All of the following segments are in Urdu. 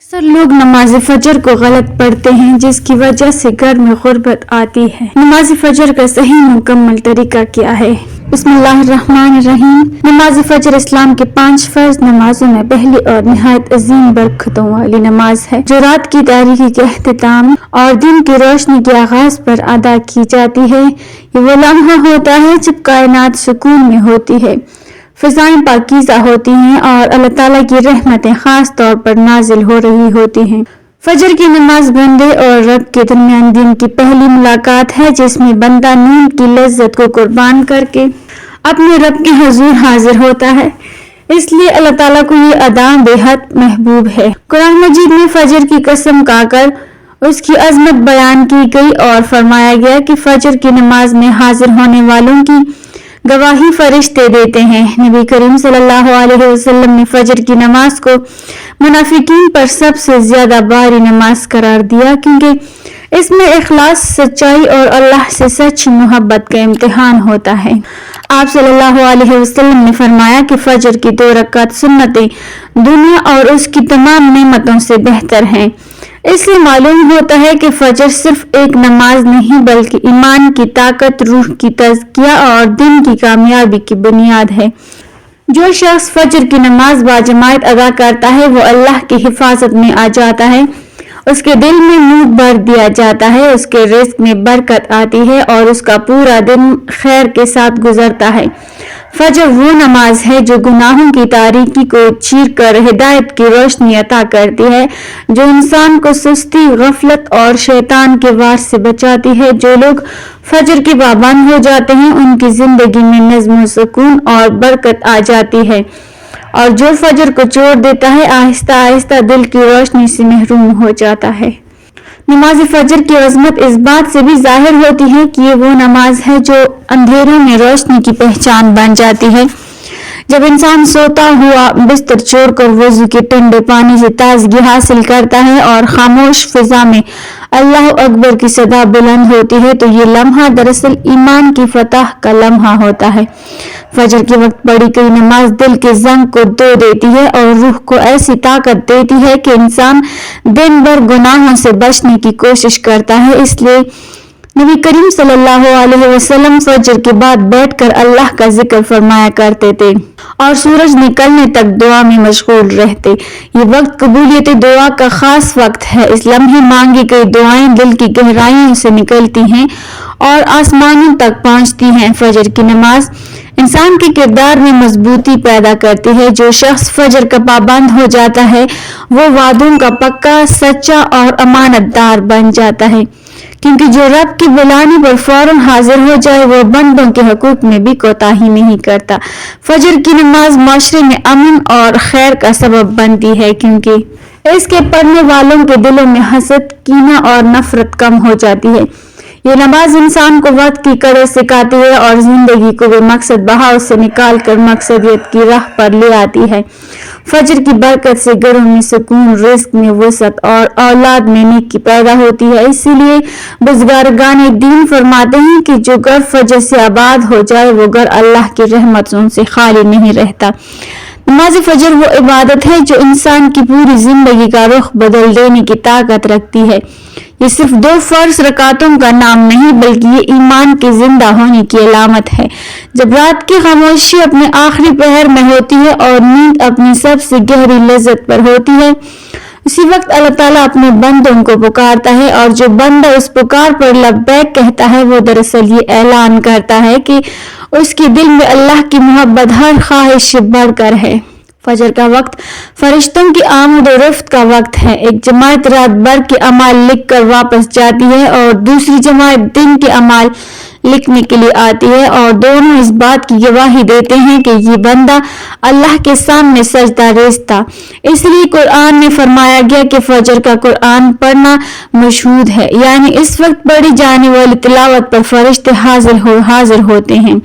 اکثر لوگ نماز فجر کو غلط پڑھتے ہیں، جس کی وجہ سے گھر میں غربت آتی ہے۔ نماز فجر کا صحیح مکمل طریقہ کیا ہے؟ بسم اللہ الرحمن الرحیم۔ نماز فجر اسلام کے 5 فرض نمازوں میں پہلی اور نہایت عظیم برکتوں والی نماز ہے، جو رات کی تاریکی کے اختتام اور دن کی روشنی کے آغاز پر ادا کی جاتی ہے۔ یہ وہ لمحہ ہوتا ہے جب کائنات سکون میں ہوتی ہے، فضائیں پاکیزہ ہوتی ہیں اور اللہ تعالیٰ کی رحمتیں خاص طور پر نازل ہو رہی ہوتی ہیں۔ فجر کی نماز بندے اور رب کے درمیان دن کی پہلی ملاقات ہے، جس میں بندہ نیند کی لذت کو قربان کر کے اپنے رب کے حضور حاضر ہوتا ہے، اس لیے اللہ تعالیٰ کو یہ ادا بے حد محبوب ہے۔ قرآن مجید میں فجر کی قسم کھا کر اس کی عظمت بیان کی گئی اور فرمایا گیا کہ فجر کی نماز میں حاضر ہونے والوں کی گواہی فرشتے دیتے ہیں۔ نبی کریم صلی اللہ علیہ وسلم نے فجر کی نماز کو منافقین پر سب سے زیادہ بھاری نماز قرار دیا، کیونکہ اس میں اخلاص، سچائی اور اللہ سے سچی محبت کا امتحان ہوتا ہے۔ آپ صلی اللہ علیہ وسلم نے فرمایا کہ فجر کی 2 رکعت سنتیں دنیا اور اس کی تمام نعمتوں سے بہتر ہیں۔ اس سے معلوم ہوتا ہے کہ فجر صرف ایک نماز نہیں بلکہ ایمان کی طاقت، روح کی تزکیہ اور دن کی کامیابی کی بنیاد ہے۔ جو شخص فجر کی نماز باجماعت ادا کرتا ہے وہ اللہ کی حفاظت میں آ جاتا ہے، اس کے دل میں نور بھر دیا جاتا ہے، اس کے رزق میں برکت آتی ہے اور اس کا پورا دن خیر کے ساتھ گزرتا ہے۔ فجر وہ نماز ہے جو گناہوں کی تاریکی کو چیر کر ہدایت کی روشنی عطا کرتی ہے، جو انسان کو سستی، غفلت اور شیطان کے وار سے بچاتی ہے۔ جو لوگ فجر کے پابند ہو جاتے ہیں ان کی زندگی میں نظم و سکون اور برکت آ جاتی ہے، اور جو فجر کو چھوڑ دیتا ہے آہستہ آہستہ دل کی روشنی سے محروم ہو جاتا ہے۔ نماز فجر کی عظمت اس بات سے بھی ظاہر ہوتی ہے کہ یہ وہ نماز ہے جو اندھیروں میں روشنی کی پہچان بن جاتی ہے۔ جب انسان سوتا ہوا بستر چھوڑ کر وضو کے ٹھنڈے پانی سے تازگی حاصل کرتا ہے اور خاموش فضا میں اللہ اکبر کی صدا بلند ہوتی ہے تو یہ لمحہ دراصل ایمان کی فتح کا لمحہ ہوتا ہے۔ فجر کے وقت پڑھی گئی نماز دل کے زنگ کو دھو دیتی ہے اور روح کو ایسی طاقت دیتی ہے کہ انسان دن بھر گناہوں سے بچنے کی کوشش کرتا ہے۔ اس لیے نبی کریم صلی اللہ علیہ وسلم فجر کے بعد بیٹھ کر اللہ کا ذکر فرمایا کرتے تھے اور سورج نکلنے تک دعا میں مشغول رہتے۔ یہ وقت قبولیت دعا کا خاص وقت ہے۔ اس لمحے مانگی گئی دعائیں دل کی گہرائیوں سے نکلتی ہیں اور آسمانوں تک پہنچتی ہیں۔ فجر کی نماز انسان کے کردار میں مضبوطی پیدا کرتی ہے۔ جو شخص فجر کا پابند ہو جاتا ہے وہ وعدوں کا پکا، سچا اور امانت دار بن جاتا ہے، کیونکہ جو رب کی بلانے پر فوراً حاضر ہو جائے وہ بندوں کے حقوق میں بھی کوتاہی نہیں کرتا۔ فجر کی نماز معاشرے میں امن اور خیر کا سبب بنتی ہے، کیونکہ اس کے پڑھنے والوں کے دلوں میں حسد، کینہ اور نفرت کم ہو جاتی ہے۔ یہ نماز انسان کو وقت کی قدر سکھاتی ہے اور زندگی کو بے مقصد بہاؤ سے نکال کر مقصدیت کی راہ پر لے آتی ہے۔ فجر کی برکت سے گھروں میں سکون، رزق میں وسعت اور اولاد میں نیکی پیدا ہوتی ہے۔ اسی لیے بزرگان دین فرماتے ہیں کہ جو گھر فجر سے آباد ہو جائے وہ گھر اللہ کی رحمتوں سے خالی نہیں رہتا۔ نماز فجر وہ عبادت ہے جو انسان کی پوری زندگی کا رخ بدل دینے کی طاقت رکھتی ہے۔ یہ صرف 2 فرض رکعتوں کا نام نہیں بلکہ یہ ایمان کے زندہ ہونے کی علامت ہے۔ جب رات کی خاموشی اپنے آخری پہر میں ہوتی ہے اور نیند اپنی سب سے گہری لذت پر ہوتی ہے، اسی وقت اللہ تعالیٰ اپنے بندوں کو پکارتا ہے، اور جو بندہ اس پکار پر لبیک کہتا ہے وہ دراصل یہ اعلان کرتا ہے کہ اس کے دل میں اللہ کی محبت ہر خواہش سے بڑھ کر ہے۔ فجر کا وقت فرشتوں کی آمد و رفت کا وقت ہے۔ ایک جماعت رات بھر کے اعمال لکھ کر واپس جاتی ہے اور دوسری جماعت دن کے اعمال لکھنے کے لیے آتی ہے، اور دونوں اس بات کی گواہی دیتے ہیں کہ یہ بندہ اللہ کے سامنے سجدہ ریز تھا۔ اس لیے قرآن میں فرمایا گیا کہ فجر کا قرآن پڑھنا مشہود ہے، یعنی اس وقت پڑھی جانے والی تلاوت پر فرشتے حاضر ہوتے ہیں۔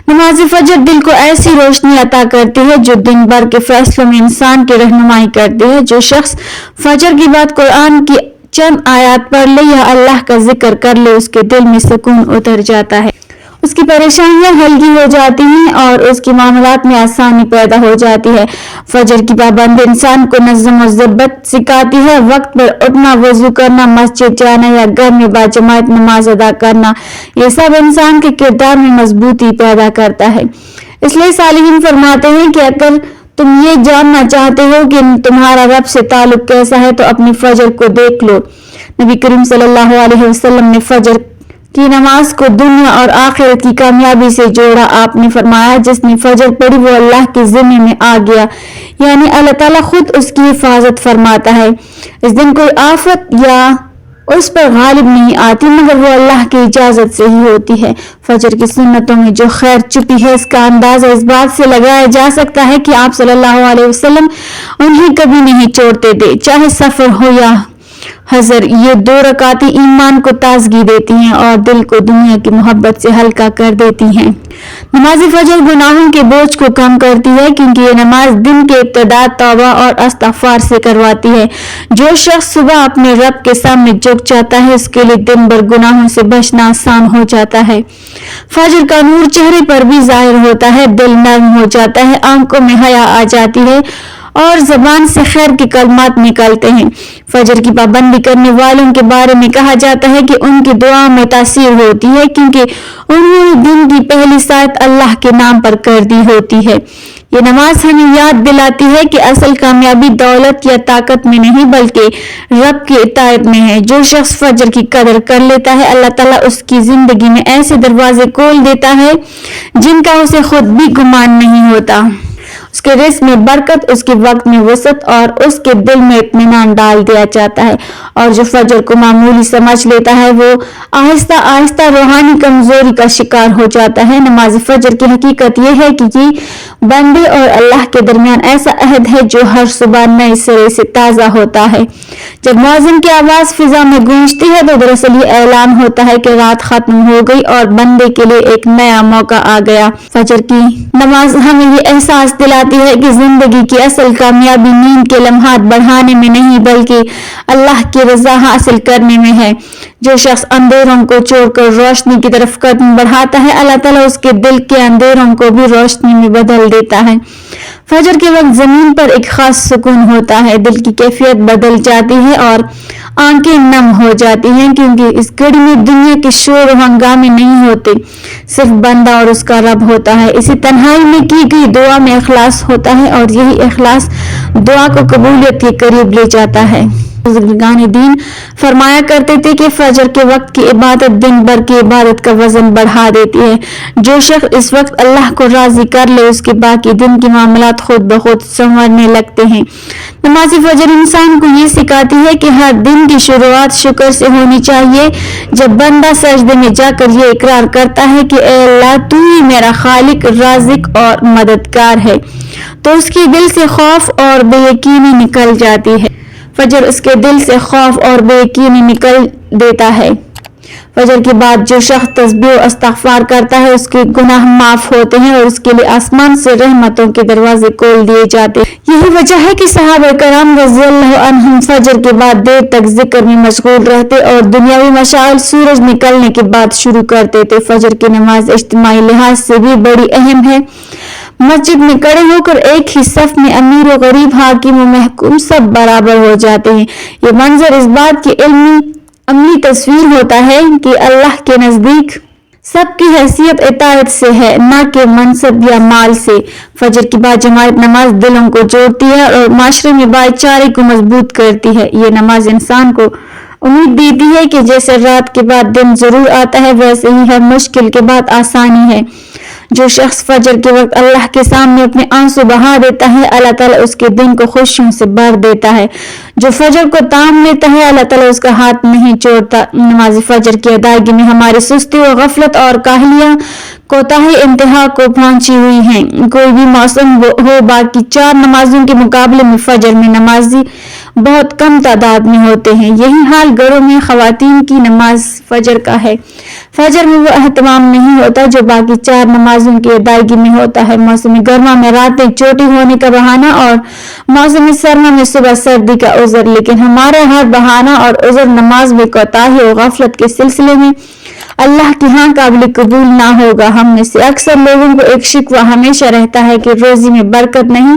نماز فجر دل کو ایسی روشنی عطا کرتی ہے جو دن بھر کے فیصلوں میں انسان کی رہنمائی کرتی ہے۔ جو شخص فجر کے بعد قرآن کی چند آیات پڑھ لے یا اللہ کا ذکر کر لے اس کے دل میں سکون اتر جاتا ہے اس کی پریشانیاں ہلکی ہو جاتی ہیں اور اس کے معاملات میں آسانی پیدا ہو جاتی ہے۔ فجر کی پابندی انسان کو نظم و ضبط سکھاتی ہے۔ وقت پر اٹھنا، وضو کرنا، مسجد جانا یا گھر میں باجماعت نماز ادا کرنا، یہ سب انسان کے کردار میں مضبوطی پیدا کرتا ہے۔ اس لیے صالحین فرماتے ہیں کہ اگر تم یہ جاننا چاہتے ہو کہ تمہارا رب سے تعلق کیسا ہے تو اپنی فجر کو دیکھ لو۔ نبی کریم صلی اللہ علیہ وسلم نے فجر کی نماز کو دنیا اور آخرت کی کامیابی سے جوڑا۔ آپ نے فرمایا جس نے فجر پڑھی وہ اللہ کے ذمے میں آ گیا، یعنی اللہ تعالیٰ خود اس کی حفاظت فرماتا ہے۔ اس دن کوئی آفت یا اس پر غالب نہیں آتی مگر وہ اللہ کی اجازت سے ہی ہوتی ہے۔ فجر کی سنتوں میں جو خیر چھپی ہے اس کا اندازہ اس بات سے لگایا جا سکتا ہے کہ آپ صلی اللہ علیہ وسلم انہیں کبھی نہیں چھوڑتے تھے، چاہے سفر ہو یا حضر۔ یہ 2 رکعتیں ایمان کو تازگی دیتی ہیں اور دل کو دنیا کی محبت سے ہلکا کر دیتی ہیں۔ نماز فجر گناہوں کے بوجھ کو کم کرتی ہے کیونکہ یہ نماز دن کے ابتدا توبہ اور استغفار سے کرواتی ہے۔ جو شخص صبح اپنے رب کے سامنے جھک جاتا ہے اس کے لیے دن بھر گناہوں سے بچنا آسان ہو جاتا ہے۔ فجر کا نور چہرے پر بھی ظاہر ہوتا ہے، دل نرم ہو جاتا ہے، آنکھوں میں حیا آ جاتی ہے اور زبان سے خیر کے کلمات نکلتے ہیں۔ فجر کی پابندی کرنے والوں کے بارے میں کہا جاتا ہے کہ ان کی دعا میں تاثیر ہوتی ہے کیونکہ انہوں نے دن کی پہلی ساعت اللہ کے نام پر کر دی ہوتی ہے۔ یہ نماز ہمیں یاد دلاتی ہے کہ اصل کامیابی دولت یا طاقت میں نہیں بلکہ رب کی اطاعت میں ہے۔ جو شخص فجر کی قدر کر لیتا ہے اللہ تعالیٰ اس کی زندگی میں ایسے دروازے کھول دیتا ہے جن کا اسے خود بھی گمان نہیں ہوتا۔ اس کے رزق میں برکت، اس کے وقت میں وسعت اور اس کے دل میں اطمینان ڈال دیا جاتا ہے۔ اور جو فجر کو معمولی سمجھ لیتا ہے وہ آہستہ آہستہ روحانی کمزوری کا شکار ہو جاتا ہے۔ نماز فجر کی حقیقت یہ ہے کہ یہ بندے اور اللہ کے درمیان ایسا عہد ہے جو ہر صبح نئے سرے سے تازہ ہوتا ہے۔ جب مؤذن کی آواز فضا میں گونجتی ہے تو دراصل یہ اعلان ہوتا ہے کہ رات ختم ہو گئی اور بندے کے لیے ایک نیا موقع آ گیا۔ فجر کی نماز ہمیں یہ احساس دلاتی ہے کہ زندگی کی اصل کامیابی نیند کے لمحات بڑھانے میں نہیں بلکہ اللہ کی رضا حاصل کرنے میں ہے۔ جو شخص اندھیروں کو چھوڑ کر روشنی کی طرف قدم بڑھاتا ہے اللہ تعالیٰ اس کے دل کے اندھیروں کو بھی روشنی میں بدل دیتا ہے۔ فجر کے وقت زمین پر ایک خاص سکون ہوتا ہے، دل کی کیفیت بدل جاتی ہے اور آنکھیں نم ہو جاتی ہیں کیونکہ اس گھڑی میں دنیا کے شور و ہنگامے نہیں ہوتے، صرف بندہ اور اس کا رب ہوتا ہے۔ اسی تنہائی میں کی گئی دعا میں اخلاص ہوتا ہے اور یہی اخلاص دعا کو قبولیت کے قریب لے جاتا ہے۔ بزرگان دین فرمایا کرتے تھے کہ فجر کے وقت کی عبادت دن بھر کی عبادت کا وزن بڑھا دیتی ہے۔ جو شخص اس وقت اللہ کو راضی کر لے اس کے باقی دن کے معاملات خود بخود سنورنے لگتے ہیں۔ نماز فجر انسان کو یہ سکھاتی ہے کہ ہر دن کی شروعات شکر سے ہونی چاہیے۔ جب بندہ سجدے میں جا کر یہ اقرار کرتا ہے کہ اے اللہ تو ہی میرا خالق، رازق اور مددگار ہے تو اس کے دل سے خوف اور بے یقینی نکل جاتی ہے۔ فجر اس کے دل سے خوف اور بے یقینی نکل دیتا ہے۔ فجر کے بعد جو شخص تسبیح و استغفار کرتا ہے اس کے گناہ معاف ہوتے ہیں اور اس کے لیے آسمان سے رحمتوں کے دروازے کھول دیے جاتے ہیں۔ یہی وجہ ہے کہ صحابہ کرام رضی اللہ عنہم فجر کے بعد دیر تک ذکر میں مشغول رہتے اور دنیاوی مشاغل سورج نکلنے کے بعد شروع کرتے تھے۔ فجر کی نماز اجتماعی لحاظ سے بھی بڑی اہم ہے۔ مسجد میں کھڑے ہو کر ایک ہی صف میں امیر و غریب، حاکم و محکوم سب برابر ہو جاتے ہیں۔ یہ منظر اس بات کی عملی تصویر ہوتا ہے کہ اللہ کے نزدیک سب کی حیثیت اطاعت سے ہے نہ کہ منصب یا مال سے۔ فجر کی باجماعت نماز دلوں کو جوڑتی ہے اور معاشرے میں بھائی چارے کو مضبوط کرتی ہے۔ یہ نماز انسان کو امید دیتی ہے کہ جیسے رات کے بعد دن ضرور آتا ہے ویسے ہی ہر مشکل کے بعد آسانی ہے۔ جو شخص فجر کے وقت اللہ کے سامنے اپنے آنسو بہا دیتا ہے اللہ تعالیٰ اس کے دن کو خوشیوں سے بھر دیتا ہے۔ جو فجر کو تام لیتا ہے اللہ تعالیٰ اس کا ہاتھ نہیں چھوڑتا۔ نماز فجر کی ادائیگی میں ہماری سستی و غفلت اور کاہلیاں کوتاہی انتہا کو پہنچی ہوئی ہیں۔ کوئی بھی موسم ہو باقی 4 نمازوں کے مقابلے میں فجر میں نمازی بہت کم تعداد میں ہوتے ہیں۔ یہی حال گھروں میں خواتین کی نماز فجر کا ہے۔ فجر میں وہ اہتمام نہیں ہوتا جو باقی 4 نمازوں کی ادائیگی میں ہوتا ہے۔ موسم گرما میں راتیں چھوٹی ہونے کا بہانہ اور موسم سرما میں صبح سردی کا عذر، لیکن ہمارا ہر بہانہ اور عذر نماز میں کوتاہی و غفلت کے سلسلے میں اللہ کے ہاں قابل قبول نہ ہوگا۔ ہم میں سے اکثر لوگوں کو ایک شکوہ ہمیشہ رہتا ہے کہ روزی میں برکت نہیں،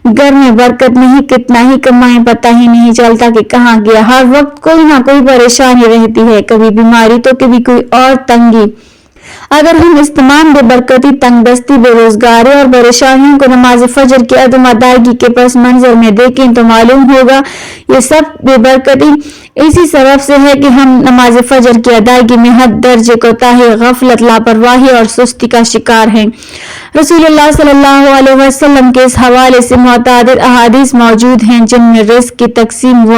گھر میں برکت نہیں، کتنا ہی کمائیں پتہ ہی نہیں چلتا کہ کہاں گیا۔ ہر وقت کوئی نہ کوئی پریشانی رہتی ہے، کبھی بیماری تو کبھی کوئی اور تنگی۔ اگر ہم اس تمام بے برکتی، تنگ دستی، بے روزگاری اور پریشانیوں کو نماز فجر کی عدم ادائیگی کے پس منظر میں دیکھیں تو معلوم ہوگا یہ سب بے برکتی اسی سبب سے ہے کہ ہم نماز فجر کی ادائیگی میں حد درجے کوتاہی، غفلت، لاپرواہی اور سستی کا شکار ہیں۔ رسول اللہ صلی اللہ علیہ وسلم کے اس حوالے سے متعدد احادیث موجود ہیں جن میں رزق کی تقسیم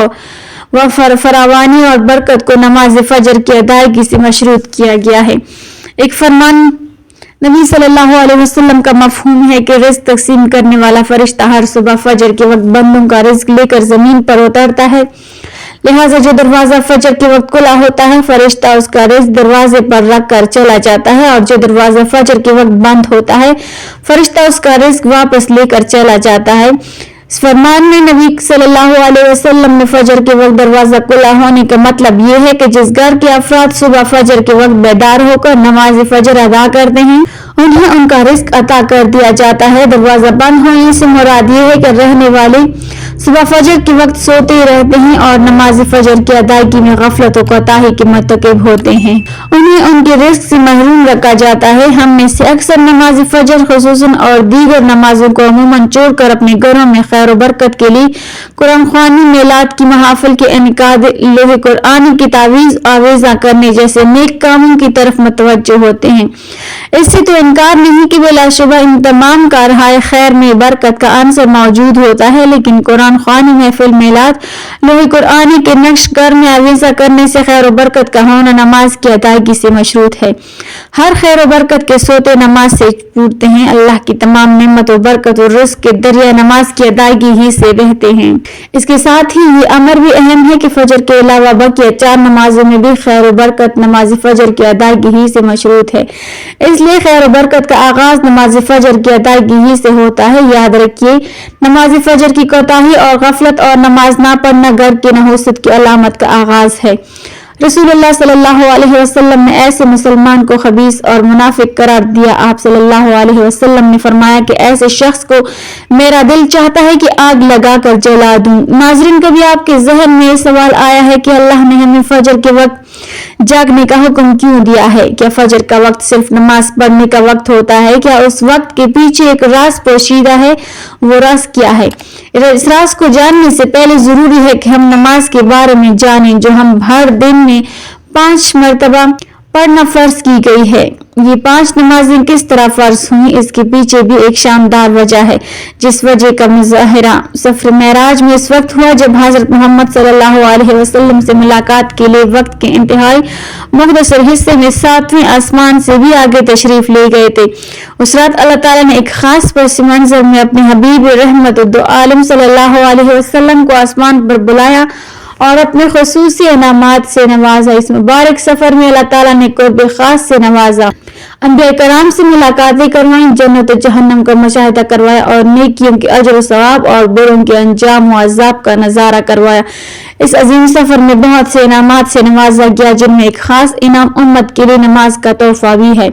و فراوانی اور برکت کو نماز فجر کی ادائیگی سے مشروط کیا گیا ہے۔ ایک فرمان نبی صلی اللہ علیہ وسلم کا مفہوم ہے کہ رزق تقسیم کرنے والا فرشتہ ہر صبح فجر کے وقت بندوں کا رزق لے کر زمین پر اترتا ہے، لہٰذا جو دروازہ فجر کے وقت کھلا ہوتا ہے فرشتہ اس کا رزق دروازے پر رکھ کر چلا جاتا ہے، اور جو دروازہ فجر کے وقت بند ہوتا ہے فرشتہ اس کا رزق واپس لے کر چلا جاتا ہے۔ اس فرمان میں نبی صلی اللہ علیہ وسلم نے فجر کے وقت دروازہ کھلا ہونے کا مطلب یہ ہے کہ جس گھر کے افراد صبح فجر کے وقت بیدار ہو کر نماز فجر ادا کرتے ہیں انہیں ان کا رزق عطا کر دیا جاتا ہے۔ دروازہ بند ہونے سے مراد یہ ہے کہ رہنے والے صبح فجر کے وقت سوتے رہتے ہیں اور نماز فجر کی ادائیگی میں غفلت و کوتاہی کے مرتکب ہوتے ہیں، انہیں ان کے رزق سے محروم رکھا جاتا ہے۔ ہم میں سے اکثر نماز فجر خصوصاً اور دیگر نمازوں کو عموماً چھوڑ کر اپنے گھروں میں خیر و برکت کے لیے قرآن خوانی، میلاد کی محافل کے انعقاد، لوح قرآن کی تعویذ آویزاں کرنے جیسے نیک کاموں کی طرف متوجہ ہوتے ہیں۔ اس سے تو انکار نہیں کہ بلا شبہ ان تمام کارہائے خیر میں برکت کا عنصر موجود ہوتا ہے، لیکن قرآن خوانی، محفل، میلاد، لوح قرآن کے نقش گھر میں آویزاں کرنے سے خیر و برکت کا ہونا نماز کی ادائیگی سے مشروط ہے۔ ہر خیر و برکت کے سوتے نماز سے ٹوٹتے ہیں۔ اللہ کی تمام نعمت و برکت و رزق کے دریا نماز کی ادائیگی ہی سے بہتے ہیں۔ اس کے ساتھ ہی یہ امر بھی اہم ہے کہ فجر کے علاوہ بقیہ 4 نمازوں میں بھی خیر و برکت نماز فجر کی ادائیگی ہی سے مشروط ہے، اس لیے خیر و برکت کا آغاز نماز فجر کی ادائیگی ہی سے ہوتا ہے۔ یاد رکھیے، نماز فجر کی کوتاہی اور غفلت اور نماز نہ پڑھنا گھر کی نحوست کی علامت کا آغاز ہے۔ رسول اللہ صلی اللہ علیہ وسلم نے ایسے مسلمان کو خبیث اور منافق قرار دیا۔ آپ صلی اللہ علیہ وسلم نے فرمایا کہ ایسے شخص کو میرا دل چاہتا ہے کہ آگ لگا کر جلا دوں۔ ناظرین، کبھی آپ کے ذہن میں یہ سوال آیا ہے کہ اللہ نے ہمیں فجر کے وقت جاگنے کا حکم کیوں دیا ہے؟ کیا فجر کا وقت صرف نماز پڑھنے کا وقت ہوتا ہے؟ کیا اس وقت کے پیچھے ایک راز پوشیدہ ہے؟ وہ راز کیا ہے؟ اس راز کو جاننے سے پہلے ضروری ہے کہ ہم نماز کے بارے میں جانیں جو ہم ہر دن میں 5 مرتبہ پڑھنا فرض کی گئی ہے۔ یہ 5 نمازیں کس طرح فرض ہوئیں، اس کے پیچھے بھی ایک شاندار وجہ ہے، جس وجہ کا مظاہرہ سفر معراج میں اس وقت ہوا جب حضرت محمد صلی اللہ علیہ وسلم سے ملاقات کے لیے وقت کے انتہائی مختصر حصے میں 7ویں آسمان سے بھی آگے تشریف لے گئے تھے۔ اس رات اللہ تعالیٰ نے ایک خاص پس منظر میں اپنے حبیب رحمت دو عالم صلی اللہ علیہ وسلم کو آسمان پر بلایا اور اپنے خصوصی انعامات سے نوازا۔ اس مبارک سفر میں اللہ تعالیٰ نے قرب خاص سے نوازا، انبیاء کرام سے ملاقاتیں کروائیں، جنت و جہنم کا مشاہدہ کروایا اور نیکیوں کے اجر و ثواب اور بروں کے انجام و عذاب کا نظارہ کروایا۔ اس عظیم سفر میں بہت سے انعامات سے نوازا گیا، جن میں ایک خاص انعام امت کے لیے نماز کا تحفہ بھی ہے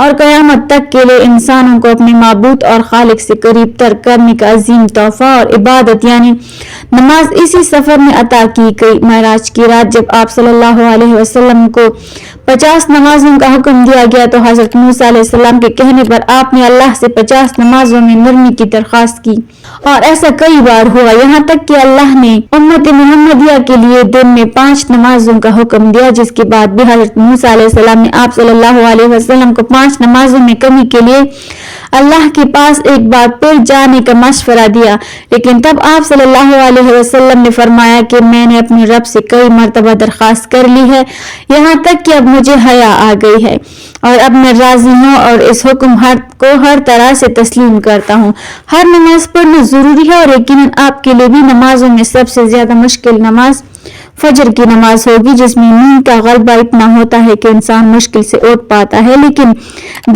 اور قیامت تک کے لیے انسانوں کو اپنے معبود اور خالق سے قریب تر کرنے کا عظیم تحفہ اور عبادت یعنی نماز اسی سفر میں عطا کی گئی۔ معراج کی رات جب آپ صلی اللہ علیہ وسلم کو 50 نمازوں کا حکم دیا گیا تو حضرت موسیٰ علیہ السلام کے کہنے پر آپ نے اللہ سے 50 نمازوں میں نرمی کی درخواست کی، اور ایسا کئی بار ہوا، یہاں تک کہ اللہ نے امت محمدیہ کے لیے دن میں 5 نمازوں کا حکم دیا، جس کے بعد بھی حضرت موسیٰ علیہ السلام نے آپ صلی اللہ علیہ وسلم کو 5 نمازوں میں کمی کے لیے اللہ کے پاس ایک بار پھر جانے کا مشورہ دیا، لیکن تب آپ صلی اللہ علیہ وسلم نے فرمایا کہ میں نے اپنے رب سے کئی مرتبہ درخواست کر لی ہے، یہاں تک کہ اب مجھے حیا آ گئی ہے اور اب میں راضی ہوں اور اس حکم کو ہر طرح سے تسلیم کرتا ہوں۔ ہر نماز پڑھنا ضروری ہے، اور یقیناً آپ کے لیے بھی نمازوں میں سب سے زیادہ مشکل نماز فجر کی نماز ہوگی، جس میں نیند کا غلبہ اتنا ہوتا ہے کہ انسان مشکل سے اٹھ پاتا ہے، لیکن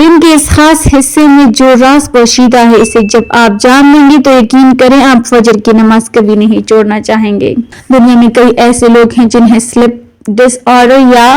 دن کے اس خاص حصے میں جو راز پوشیدہ ہے اسے جب آپ جان لیں گے تو یقین کریں آپ فجر کی نماز کبھی نہیں چھوڑنا چاہیں گے۔ دنیا میں کئی ایسے لوگ ہیں جنہیں سلیپ ڈس آرڈر یا